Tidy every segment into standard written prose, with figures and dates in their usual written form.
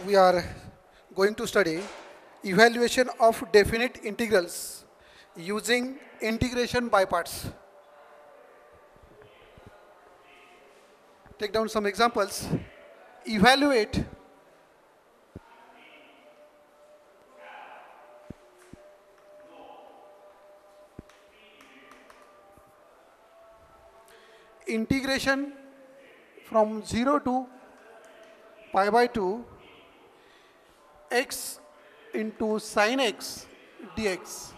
we are going to study evaluation of definite integrals using integration by parts. Take down some examples. Evaluate integration from 0 to pi by 2 x into sin x dx.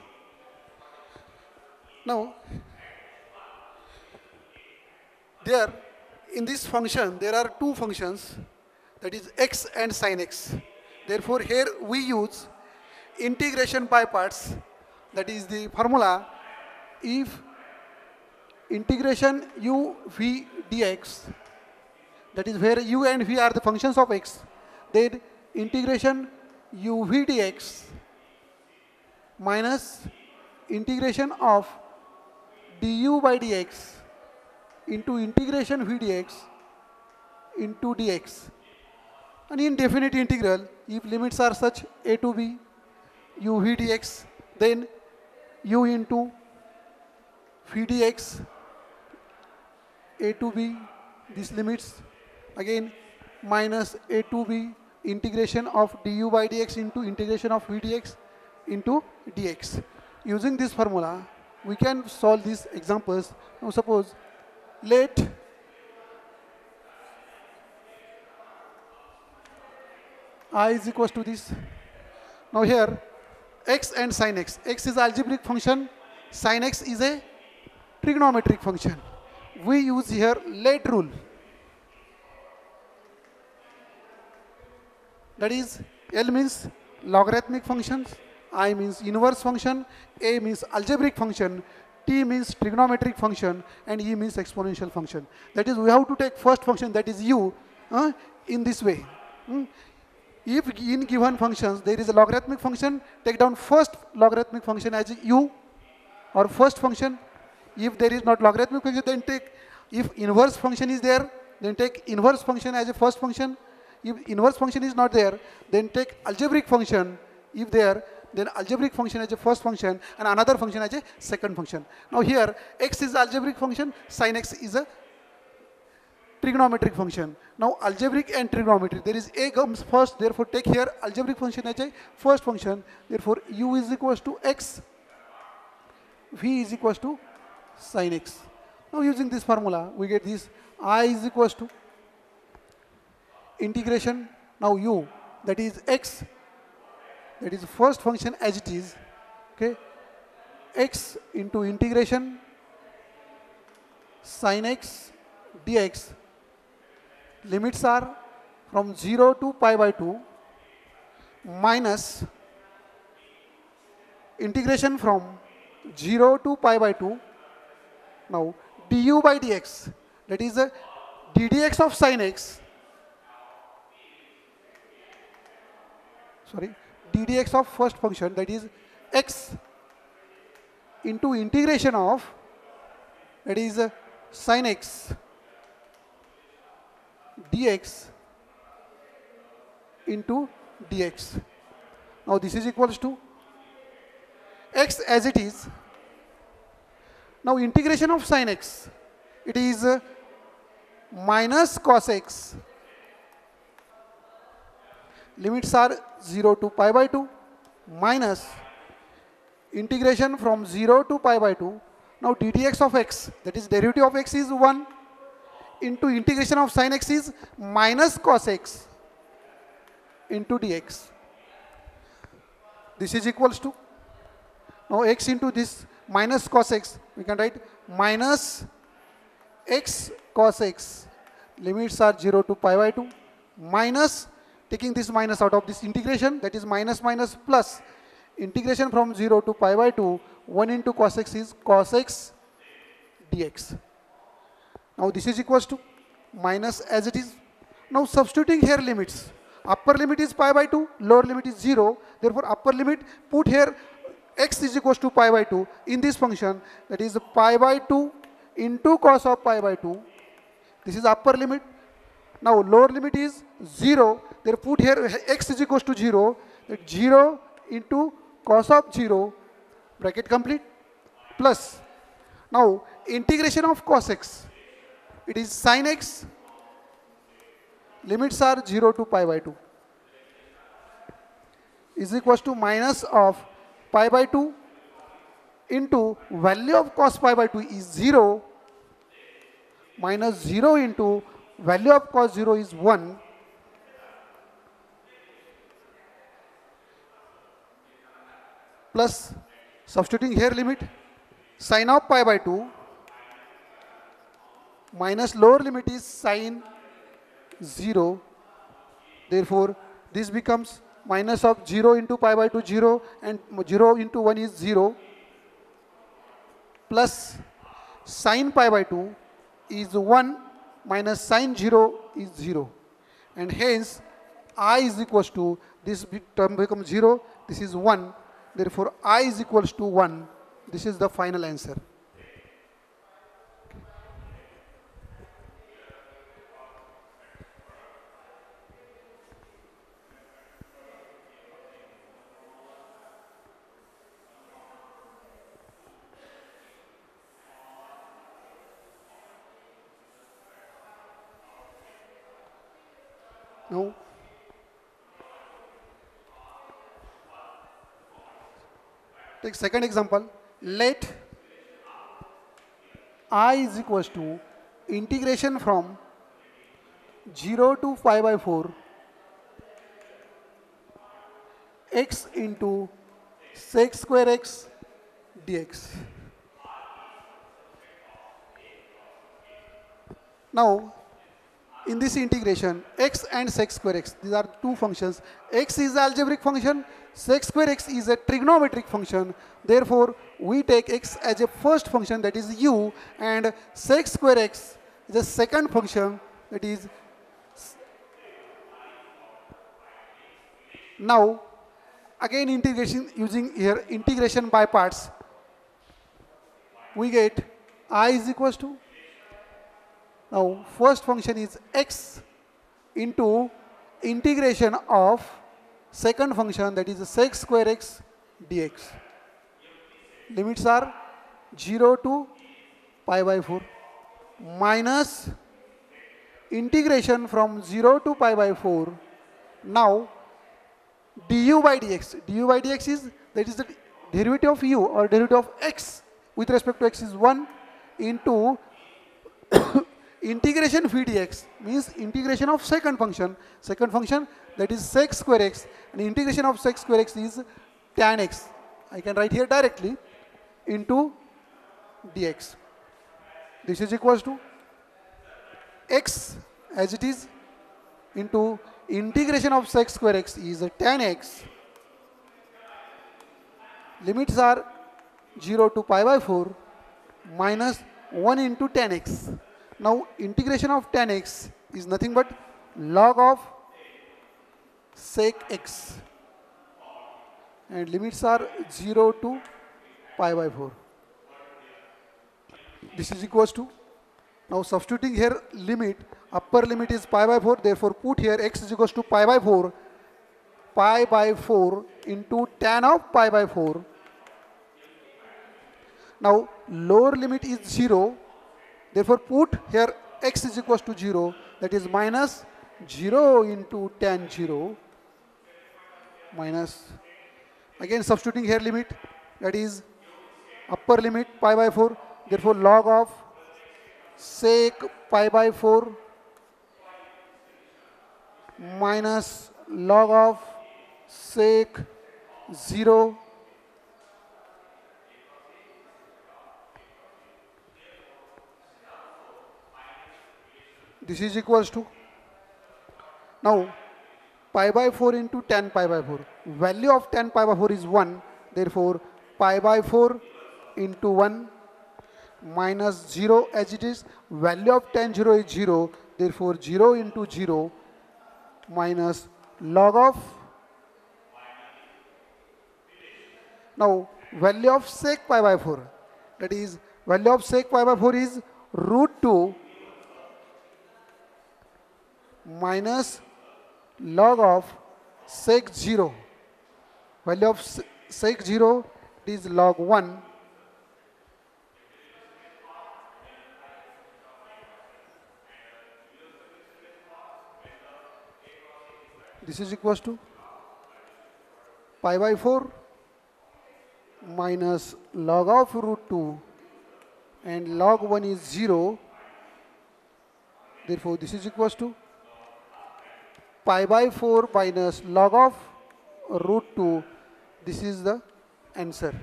Now, there in this function there are two functions, that is x and sin x. Therefore, here we use integration by parts, that is the formula if integration u v dx, that is where u and v are the functions of x, then integration u v dx minus integration of du by dx into integration v dx into dx. An indefinite integral, if limits are such a to b u v dx, then u into v dx a to b, these limits again minus a to b integration of du by dx into integration of v dx into dx. Using this formula, we can solve these examples. Now suppose let I is equals to this. Now here x and sin x. X is algebraic function, sin x is a trigonometric function. We use here let rule. That is, L means logarithmic functions, I means inverse function, A means algebraic function, T means trigonometric function, and E means exponential function. That is, we have to take first function, that is u, in this way. If in given functions there is a logarithmic function, take down first logarithmic function as u or first function. If there is not logarithmic function, then take, if inverse function is there, then take inverse function as a first function. If inverse function is not there, then take algebraic function. If there, then algebraic function as a first function and another function as a second function. Now here x is algebraic function, sin x is a trigonometric function. Now algebraic and trigonometric, there is a comes first, therefore take here algebraic function as a first function. Therefore u is equals to x, v is equals to sin x. Now using this formula, we get this I is equals to integration, now u, that is x, that is first function as it is, okay, x into integration sin x dx. Limits are from 0 to pi by 2 minus integration from 0 to pi by 2. Now du by dx, that is a ddx of sin x, sorry, ddx of first function, that is x into integration of, that is sin x dx into dx. Now this is equals to x as it is. Now integration of sin x, it is minus cos x. Limits are 0 to pi by 2 minus integration from 0 to pi by 2. Now ddx of x, that is derivative of x is 1 into integration of sin x is minus cos x into dx. This is equals to, now x into this minus cos x, we can write minus x cos x. Limits are 0 to pi by 2 minus, taking this minus out of this integration, that is minus minus plus integration from 0 to pi by 2, 1 into cos x is cos x dx. Now this is equals to minus as it is. Now substituting here limits, upper limit is pi by 2, lower limit is 0, therefore upper limit, put here x is equals to pi by 2 in this function, that is pi by 2 into cos of pi by 2. This is upper limit. Now lower limit is 0. Therefore put here x is equals to 0. That 0 into cos of 0, bracket complete, plus. Now integration of cos x, it is sin x, limits are 0 to pi by 2, is equals to minus of pi by 2 into value of cos pi by 2 is 0, minus 0 into value of cos 0 is 1, plus substituting here limit, sin of pi by 2 minus lower limit is sin 0. Therefore this becomes minus of 0 into pi by 2 0, and 0 into 1 is 0, plus sin pi by 2 is 1 minus sin 0 is 0, and hence I is equals to, this term becomes 0, this is 1, therefore I is equals to 1. This is the final answer. Now take second example. Let I is equals to integration from 0 to pi by 4 x into sec square x dx. Now in this integration, x and sec square x, these are two functions. X is algebraic function, sec square x is a trigonometric function. Therefore we take x as a first function, that is u, and sec square x is a second function, that is. Now again integration, using here integration by parts, we get I is equals to, now first function is x into integration of second function, that is sec square x dx. Limits are 0 to pi by 4 minus integration from 0 to pi by 4. Now du by dx is, that is the derivative of u or derivative of x with respect to x is 1 into integration phi dx, means integration of second function that is sec square x, and integration of sec square x is tan x. I can write here directly into dx. This is equals to x as it is into integration of sec square x is tan x. Limits are 0 to pi by 4 minus 1 into tan x. Now integration of tan x is nothing but log of sec x, and limits are 0 to pi by 4. This is equals to, now substituting here limit, upper limit is pi by 4, therefore put here x is equals to pi by 4 into tan of pi by 4. Now lower limit is 0, therefore put here x is equals to 0, that is minus 0 into tan 0 minus, again substituting here limit, that is upper limit pi by 4, therefore log of sec pi by 4 minus log of sec 0 . This is equals to, now pi by 4 into tan pi by 4. Value of tan pi by 4 is 1. Therefore pi by 4 into 1 minus 0 as it is. Value of tan 0 is 0. Therefore 0 into 0 minus log of, now value of sec pi by 4, that is value of sec pi by 4 is root 2 minus log of sec 0. Value of sec 0 is log 1 this is equals to pi by 4 minus log of root 2 and log 1 is 0. Therefore, this is equals to pi by 4 minus log of root 2. This is the answer.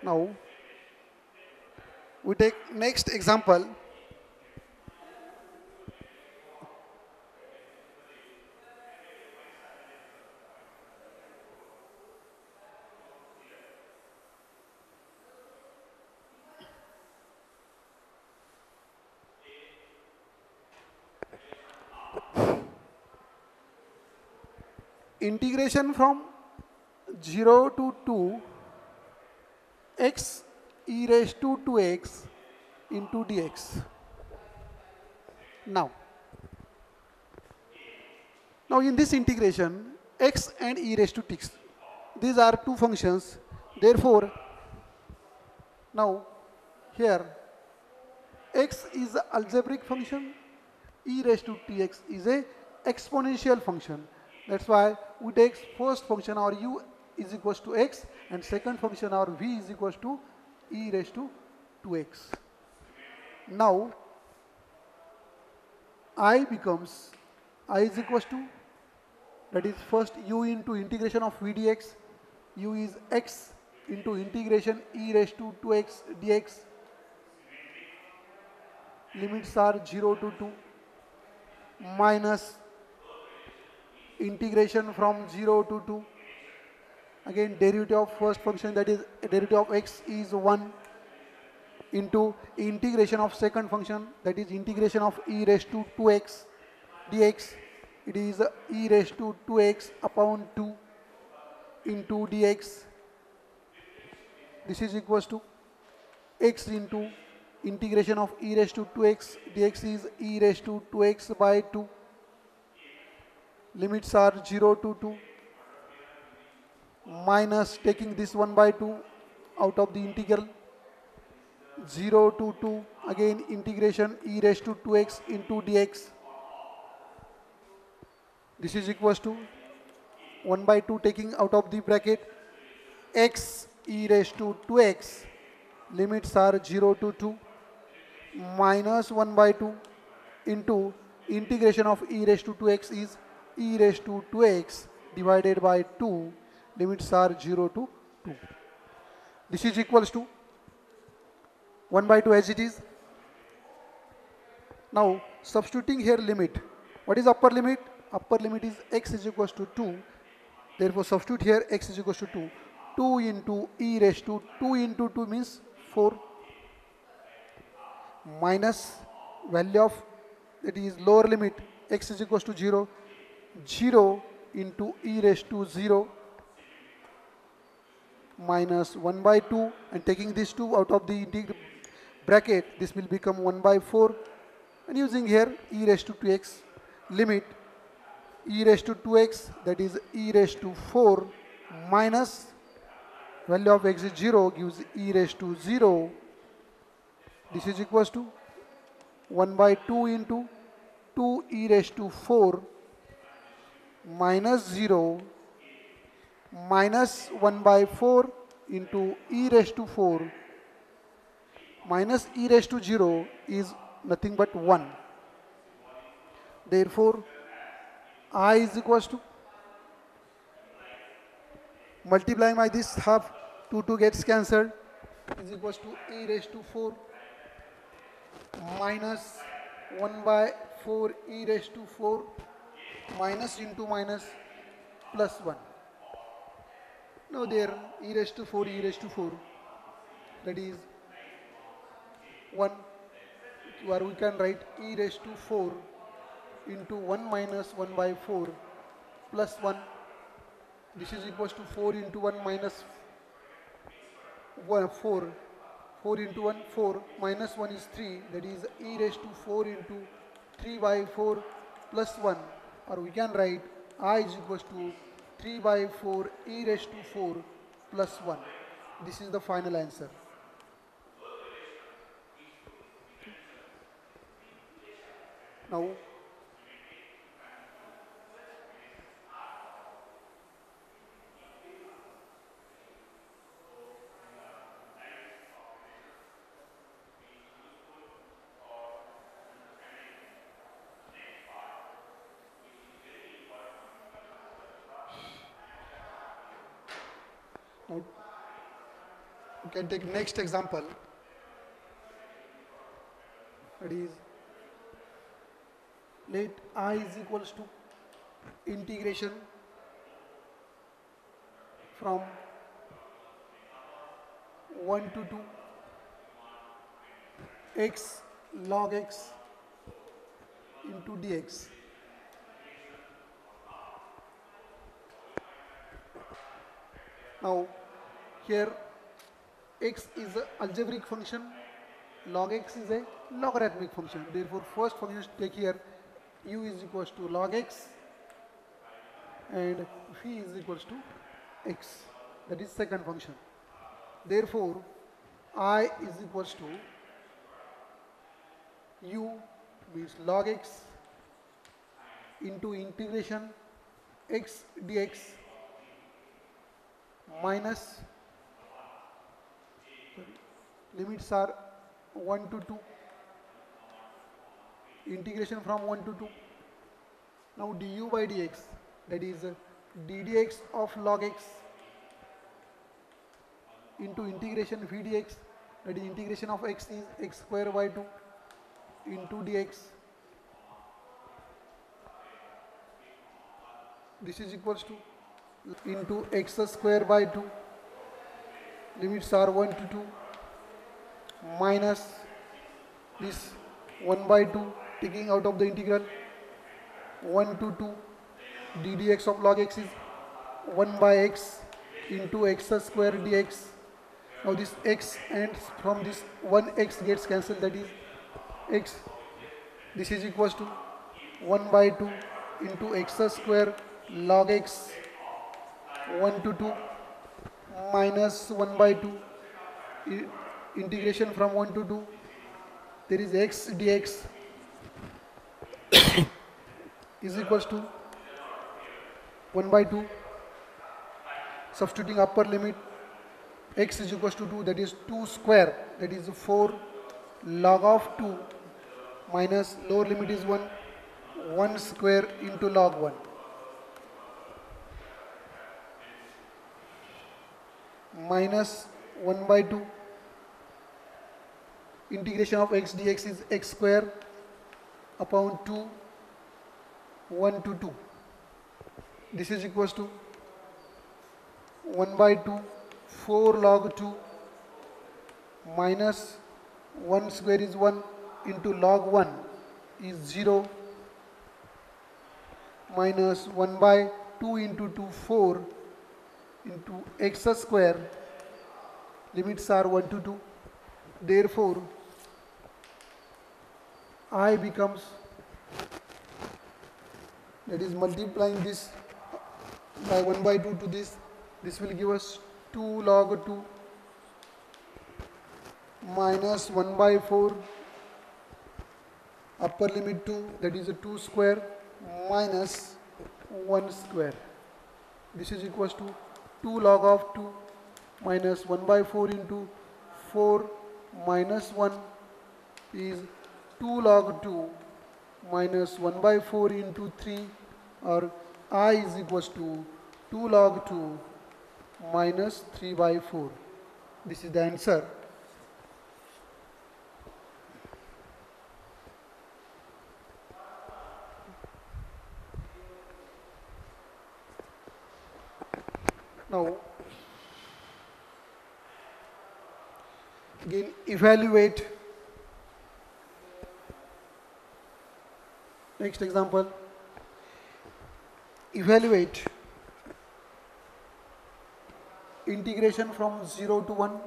Now, we take next example. Integration from 0 to 2 x e raised to 2x into dx. Now in this integration, x and e raised to x, these are two functions. Therefore, now here x is an algebraic function, e raised to tx is a exponential function. That's why we take first function our u is equals to x and second function our v is equals to e raised to 2x. Now I becomes I is equals to, that is first u into integration of v dx, u is x into integration e raised to 2x dx. Limits are 0 to 2 minus integration from 0 to 2. Again, derivative of first function, that is derivative of x is 1 into integration of second function, that is integration of e raised to 2x dx. It is e raised to 2x upon 2 into dx. This is equals to x into integration of e raised to 2x dx is e raised to 2x by 2. Limits are 0 to 2 minus taking this 1 by 2 out of the integral, 0 to 2, again integration e raised to 2x into dx. This is equals to 1 by 2 taking out of the bracket, x e raised to 2x, limits are 0 to 2 minus 1 by 2 into integration of e raised to 2x is e raised to 2x divided by 2, limits are 0 to 2. This is equals to 1 by 2 as it is. Now substituting here limit. What is upper limit? Upper limit is x is equals to 2. Therefore substitute here x is equals to 2. 2 into e raised to 2 into 2 means 4 minus value of, that is lower limit, x is equals to 0. 0 into e raised to 0 minus 1 by 2 and taking this 2 out of the bracket, this will become 1 by 4 and using here e raised to 2x, limit e raised to 2x, that is e raised to 4 minus value of x is 0 gives e raised to 0. This is equals to 1 by 2 into 2 e raised to 4 minus 0 minus 1 by 4 into e raised to 4 minus e raised to 0 is nothing but 1. Therefore, I is equals to, multiplying by this half, 2 gets cancelled, is equals to e raised to 4 minus 1 by 4 e raised to 4 minus into minus plus 1. Now there e raised to 4, e raised to 4, that is 1, where we can write e raised to 4 into 1 minus 1 by 4 plus 1. This is equals to 4 into 1 minus 1, 4. 4 into 1, 4. Minus 1 is 3. That is e raised to 4 into 3 by 4 plus 1. Or we can write I is equals to 3 by 4 e raised to 4 plus 1. This is the final answer. Now, now we can take next example. That is, let I is equals to integration from 1 to 2 x log x into dx. Now here x is an algebraic function, log x is a logarithmic function. Therefore first function take here u is equals to log x and phi is equals to x. That is second function. Therefore I is equals to u means log x into integration x dx minus, limits are 1 to 2, integration from 1 to 2. Now du by dx, that is d dx of log x into integration v dx, that is integration of x is x square by 2 into dx. This is equals to into x square by 2, limits are 1 to 2, minus this 1 by 2 taking out of the integral, 1 to 2 d dx of log x is 1 by x into x square dx. Now this x and from this 1x gets cancelled, that is x. This is equals to 1 by 2 into x square log x 1 to 2 minus 1 by 2 integration from 1 to 2. There is x dx is equals to 1 by 2. Substituting upper limit, x is equals to 2, that is 2 square, that is 4 log of 2 minus lower limit is 1, 1 square into log 1. Minus 1 by 2, integration of x dx is x square upon 2, 1 to 2. This is equals to 1 by 2, 4 log 2 minus 1 square is 1 into log 1 is 0 minus 1 by 2 into 2, 4 into x square, limits are 1 to 2. Therefore I becomes, that is multiplying this by 1 by 2 to this will give us 2 log 2 minus 1 by 4 upper limit 2, that is a 2 square minus 1 square. This is equals to 2 log of 2 minus 1 by 4 into 4 minus 1 is 2 log 2 minus 1 by 4 into 3, or I is equals to 2 log 2 minus 3 by 4. This is the answer. Now again evaluate. Next example, evaluate integration from 0 to 1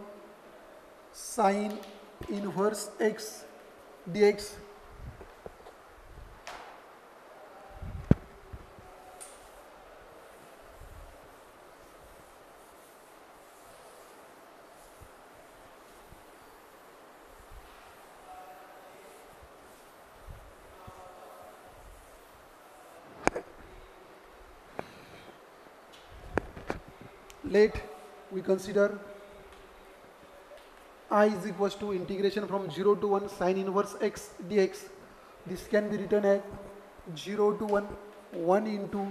sine inverse x dx. Let we consider I is equals to integration from 0 to 1 sine inverse x dx. This can be written as 0 to 1 1 into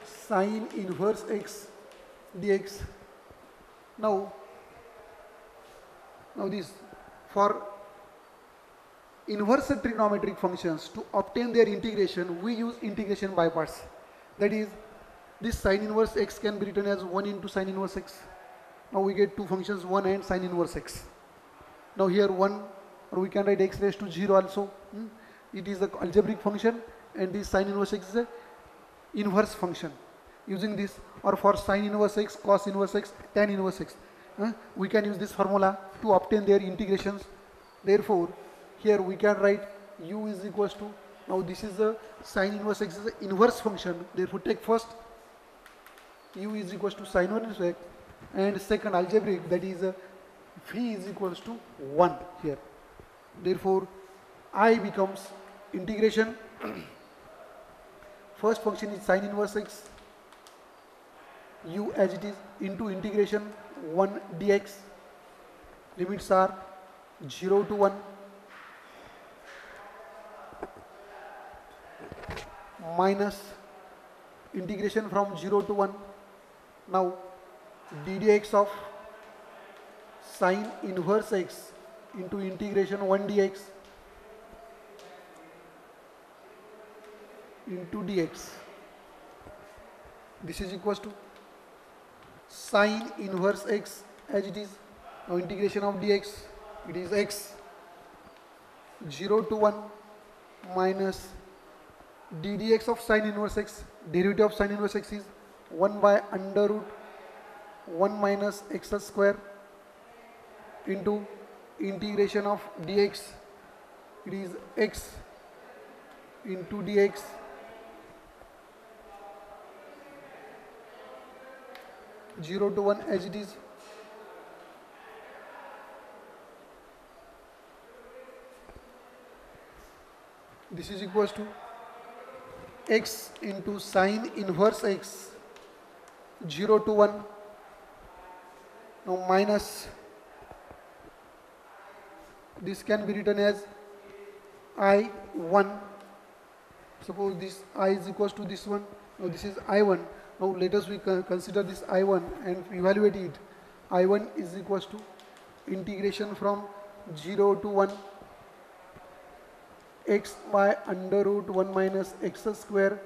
sine inverse x dx. Now this, for inverse trigonometric functions, to obtain their integration we use integration by parts. That is, this sine inverse x can be written as 1 into sine inverse x. Now we get two functions, 1 and sine inverse x. Now here 1, or we can write x raised to 0 also. It is the algebraic function, and this sine inverse x is a inverse function. Using this, or for sine inverse x, cos inverse x, tan inverse x, we can use this formula to obtain their integrations. Therefore, here we can write u is equals to, now this is the sine inverse x is an inverse function. Therefore, take first u is equals to sine inverse x, and second algebraic, that is v is equals to 1 here. Therefore, I becomes integration. First function is sine inverse x, u as it is, into integration 1 dx. Limits are 0 to 1 minus integration from 0 to 1. Now d dx of sine inverse x into integration 1 dx into dx. This is equals to sine inverse x as it is. Now integration of dx, it is x 0 to 1 minus d dx of sine inverse x. Derivative of sine inverse x is 1 by under root 1 minus x square into integration of dx, it is x into dx (0 to 1) as it is. This is equals to x into sine inverse x 0 to 1, now minus, this can be written as I1. Suppose this I is equals to this one. Now this is I1. Now let us consider this I1 and evaluate it. I1 is equals to integration from 0 to 1 x by under root 1 minus x square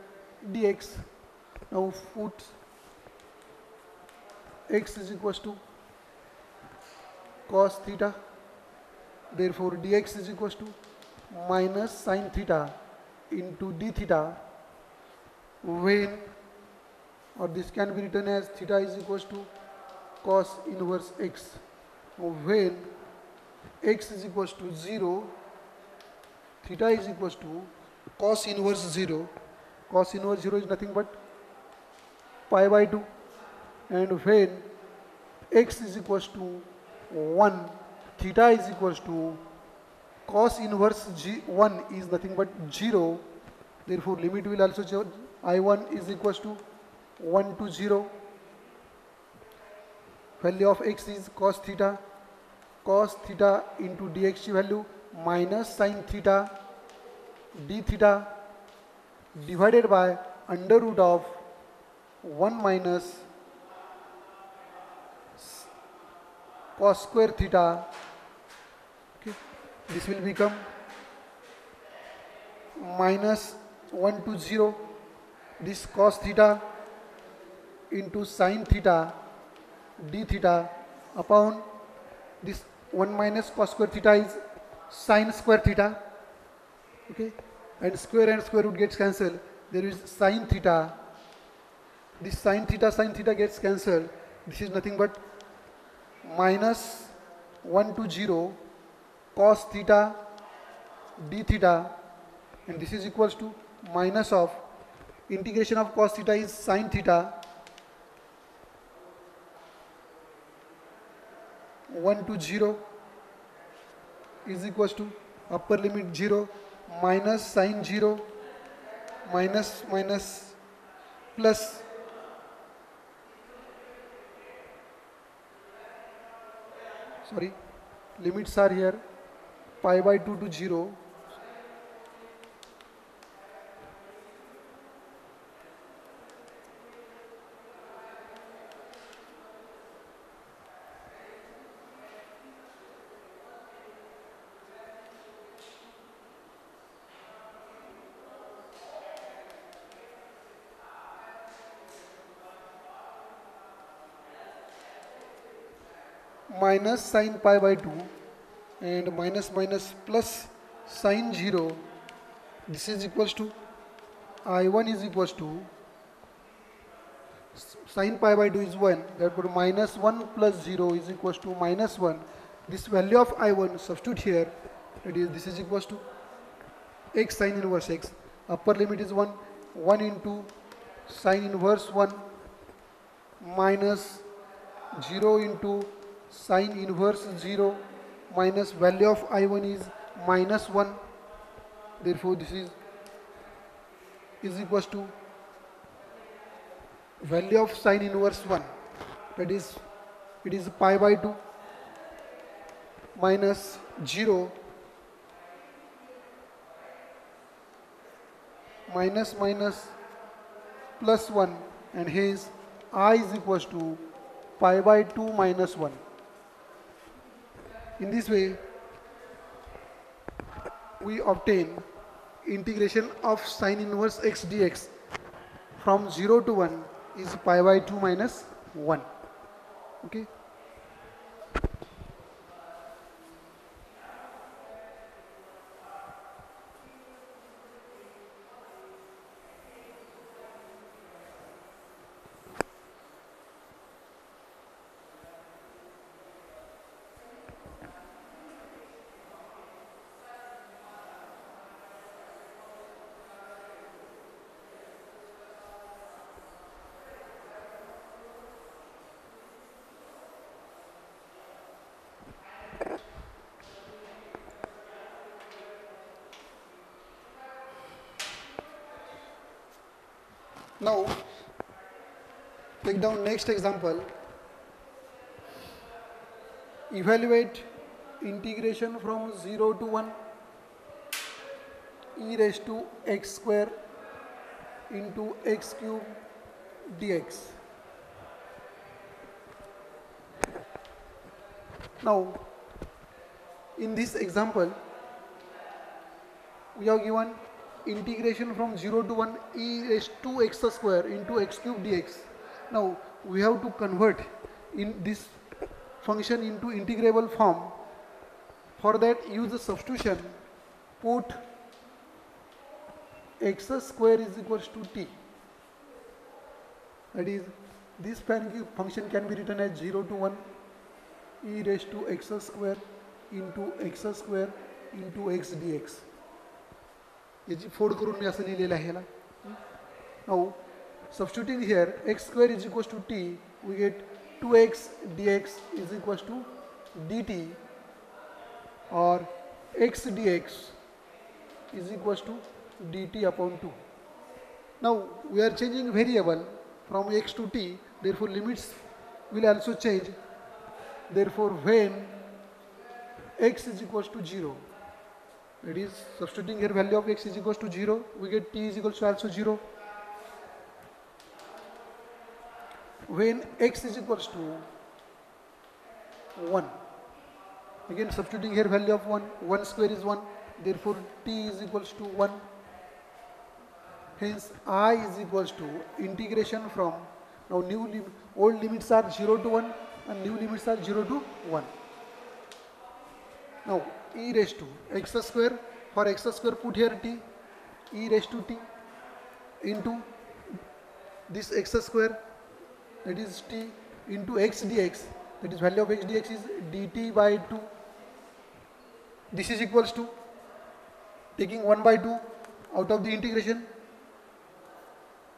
dx. Now put x is equals to cos theta. Therefore dx is equals to minus sin theta into d theta, when, or this can be written as theta is equals to cos inverse x. Now when x is equals to 0, theta is equals to cos inverse 0. Cos inverse 0 is nothing but pi by 2. And when x is equals to 1, theta is equals to cos inverse 1 is nothing but 0. Therefore limit will also change. I1 is equals to 1 to 0. Value of x is cos theta into dx value minus sin theta d theta divided by under root of 1 minus cos square theta. Okay. This will become minus 1 to 0. This cos theta into sin theta d theta upon this 1 minus cos square theta is sin square theta. Okay, and square root gets cancelled. There is sin theta. This sin theta gets cancelled. This is nothing but minus 1 to 0 cos theta d theta, and this is equals to minus of integration of cos theta is sin theta 1 to 0 is equals to upper limit 0 minus sin 0 minus minus plus sorry, limits are here pi by 2 to 0 minus sin pi by 2 and minus minus plus sin 0. This is equals to I1 is equals to sin pi by 2 is 1, therefore minus 1 plus 0 is equals to minus 1. This value of I1 substitute here, this is equals to x sin inverse x, upper limit is 1, 1 into sin inverse 1 minus 0 into sin inverse 0 minus value of I1 is minus 1, therefore this is equals to value of sin inverse 1, that is it is pi by 2 minus 0 minus minus plus 1, and hence I is equals to pi by 2 minus 1. In this way we obtain integration of sin inverse x dx from 0 to 1 is pi by 2 minus 1. Okay. Now take down next example. Evaluate integration from 0 to 1 e raised to x square into x cube dx. Now in this example we have given integration from 0 to 1 e raised to x square into x cube dx. Now we have to convert in this function into integrable form. For that use the substitution, put x square is equals to t. That is, this function can be written as 0 to 1 e raised to x square into x square into x dx. याची फोड करून मी असं लिहिलेलं आहे याला. Now substituting here x square is equals to t, we get 2x dx is equals to dt, or x dx is equals to dt upon 2. Now we are changing variable from x to t, therefore limits will also change. Therefore when x is equals to 0, it is substituting here value of x is equals to 0, we get t is equals to also 0. When x is equals to 1, again substituting here value of 1, 1 square is 1, therefore t is equals to 1. Hence I is equals to integration from, now old limits are 0 to 1 and new limits are 0 to 1. Now e raised to x square, for x square put here t, e raised to t into this x square, that is t, into x dx, that is value of x dx is dt by 2. This is equals to, taking 1 by 2 out of the integration,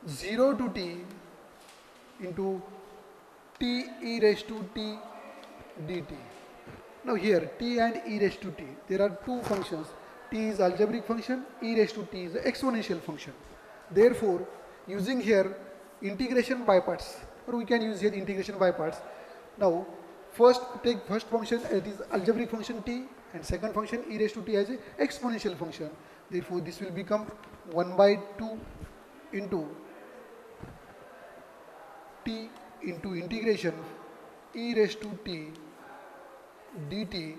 0 to t into t e raised to t dt. Now here t and e raised to t, there are two functions. T is algebraic function, e raised to t is the exponential function. Therefore, using here integration by parts, or we can use here integration by parts. Now, first take first function, it is algebraic function t, and second function e raised to t as a exponential function. Therefore, this will become 1 by 2 into t into integration e raised to t dt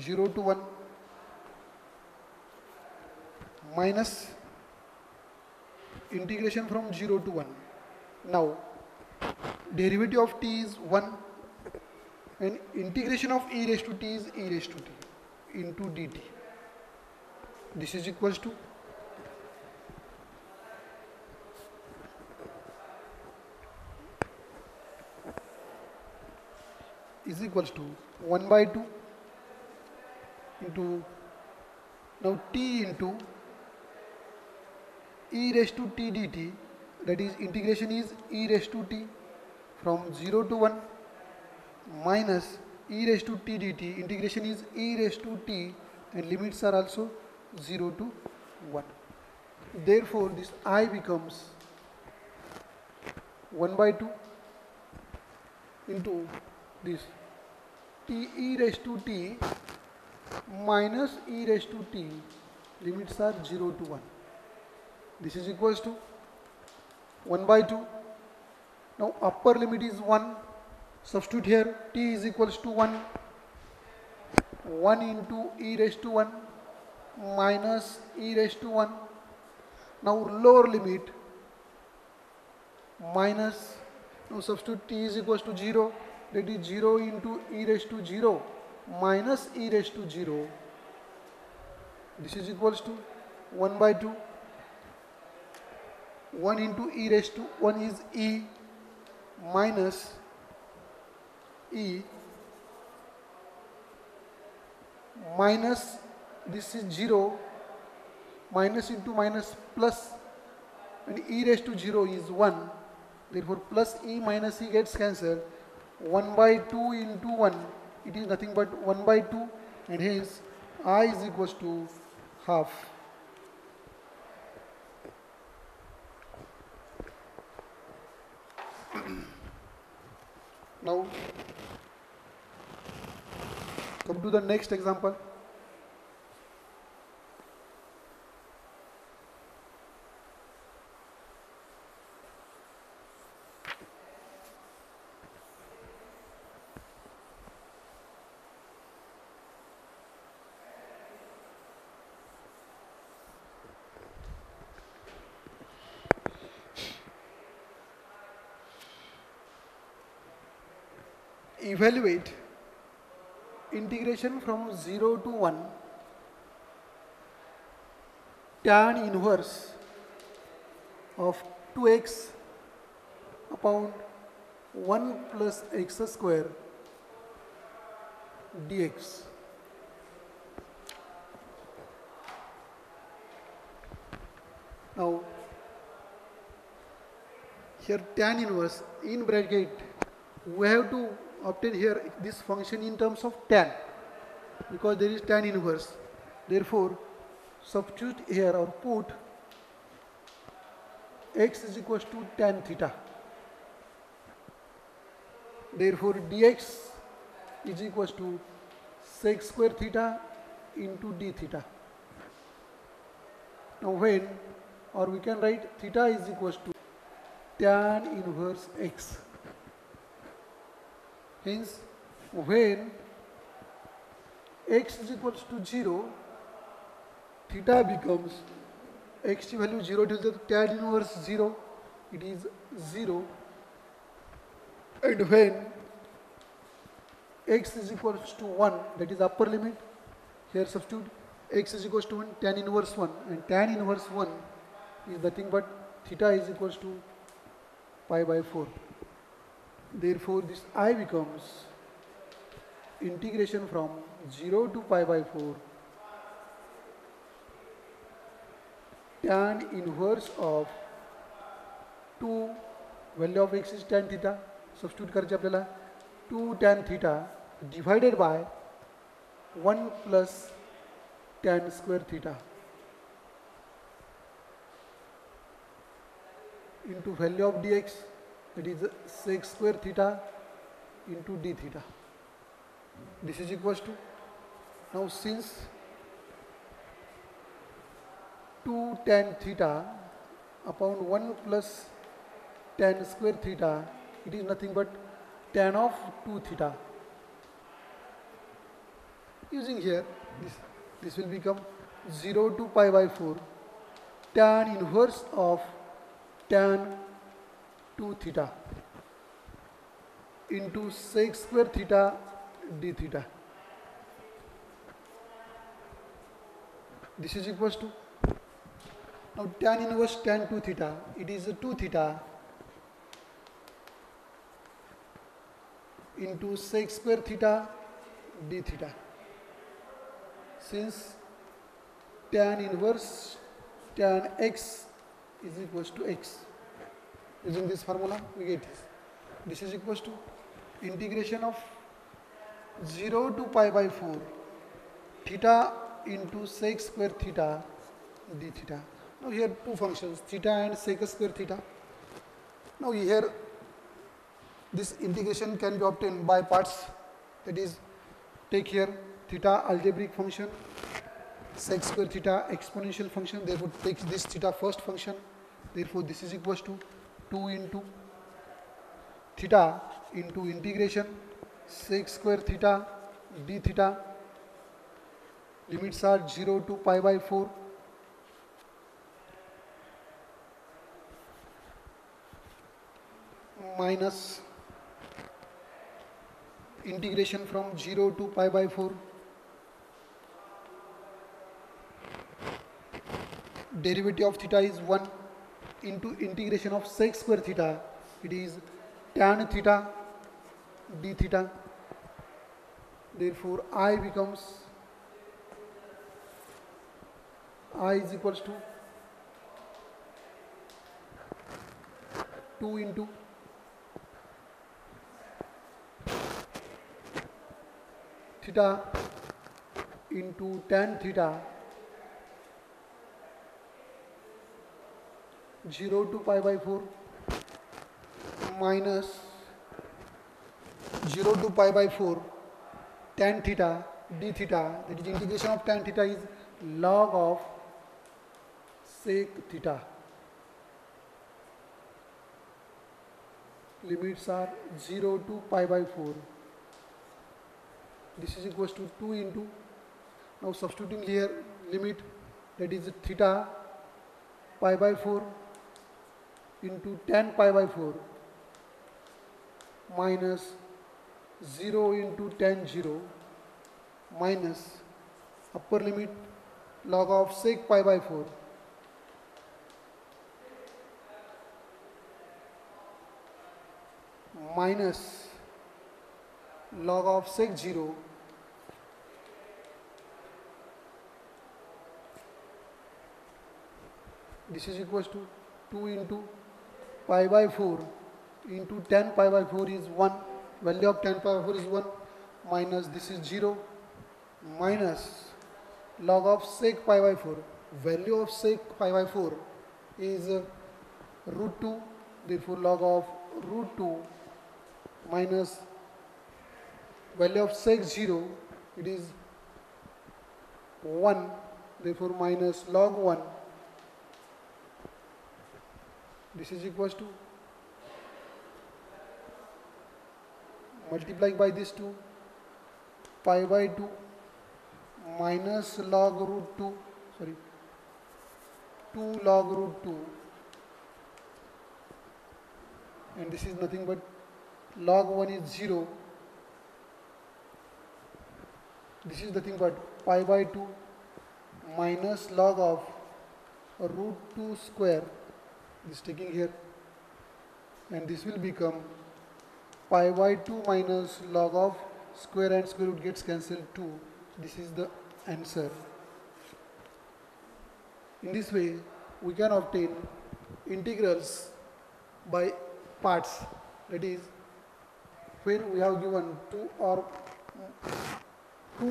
0 to 1 minus integration from 0 to 1. Now, derivative of t is 1 and integration of e raised to t is e raised to t into dt. This is equals to is equals to 1 by 2 into, now t into e raised to t dt, that is integration is e raised to t from 0 to 1 minus e raised to t dt, integration is e raised to t and limits are also 0 to 1. Therefore, this I becomes 1 by 2 into this t e raised to t minus e raised to t, limits are 0 to 1. This is equals to 1 by 2. Now upper limit is 1. Substitute here, t is equals to 1. 1 into e raised to 1 minus e raised to 1. Now lower limit minus, now substitute t is equals to 0. That is 0 into e raised to 0 minus e raised to 0. This is equals to 1 by 2. 1 into e raised to 1 is e minus e minus, this is 0, minus into minus plus, and e raised to 0 is 1. Therefore, plus e minus e gets cancelled. 1 by 2 into 1, it is nothing but 1 by 2, and hence I is equals to half. Now, come to the next example. Evaluate integration from 0 to 1 tan inverse of 2x upon 1 plus x square dx. Now here tan inverse in bracket, we have to obtain here this function in terms of tan, because there is tan inverse. Therefore, substitute here or put x is equals to tan theta. Therefore, dx is equals to sec square theta into d theta. Now when, or we can write theta is equals to tan inverse x. Hence, when x is equals to 0, theta becomes x value 0 to the tan inverse 0, it is 0. And when x is equals to 1, that is upper limit, here substitute x is equals to 1, tan inverse 1, and tan inverse 1 is nothing but theta is equals to pi by 4. Therefore this I becomes integration from 0 to pi by 4 tan inverse of 2 value of x is tan theta substitute करायचे आपल्याला 2 tan theta divided by 1 plus tan square theta into value of dx, that is sec square theta into d theta. This is equals to, now since 2 tan theta upon 1 plus tan square theta, it is nothing but tan of 2 theta. Using here, this will become 0 to pi by 4 tan inverse of tan 2 theta into sec square theta d theta. This is equals to, now tan inverse tan 2 theta, it is 2 theta into sec square theta d theta. Since tan inverse tan x is equals to x, using this formula we get this. This is equals to integration of 0 to pi by 4 theta into sec square theta d theta. Now here two functions, theta and sec square theta. Now here this integration can be obtained by parts, that is take here theta algebraic function, sec square theta exponential function, therefore take this theta first function, therefore this is equals to 2 into theta into integration sec square theta d theta, limits are 0 to pi by 4 minus integration from 0 to pi by 4 derivative of theta is 1 into integration of sec square theta, it is tan theta d theta. Therefore I becomes, I is equals to 2 into theta into tan theta 0 to pi by 4 minus 0 to pi by 4 tan theta d theta, that is integration of tan theta is log of sec theta. Limits are 0 to pi by 4. This is equals to 2 into, now substituting here limit, that is theta pi by 4 into tan pi by 4 minus 0 into tan 0 minus upper limit log of sec pi by 4 minus log of sec 0 this is equals to 2 into pi by 4 into tan pi by 4 is 1, value of tan pi by 4 is 1 minus this is 0 minus log of sec pi by 4, value of sec pi by 4 is root 2, therefore log of root 2 minus value of sec 0, it is 1, therefore minus log 1, this is equals to, multiplying by this 2, pi by 2 minus log root 2, sorry, 2 log root 2, and this is nothing but log 1 is 0, this is nothing but pi by 2 minus log of root 2 square, this taking here, and this will become pi by 2 minus log of square and square root gets cancelled 2. This is the answer. In this way, we can obtain integrals by parts. That is, when we have given two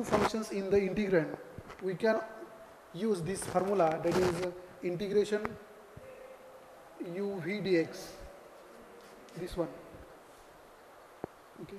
functions in the integrand, we can use this formula, that is integration u v dx, this one. Okay.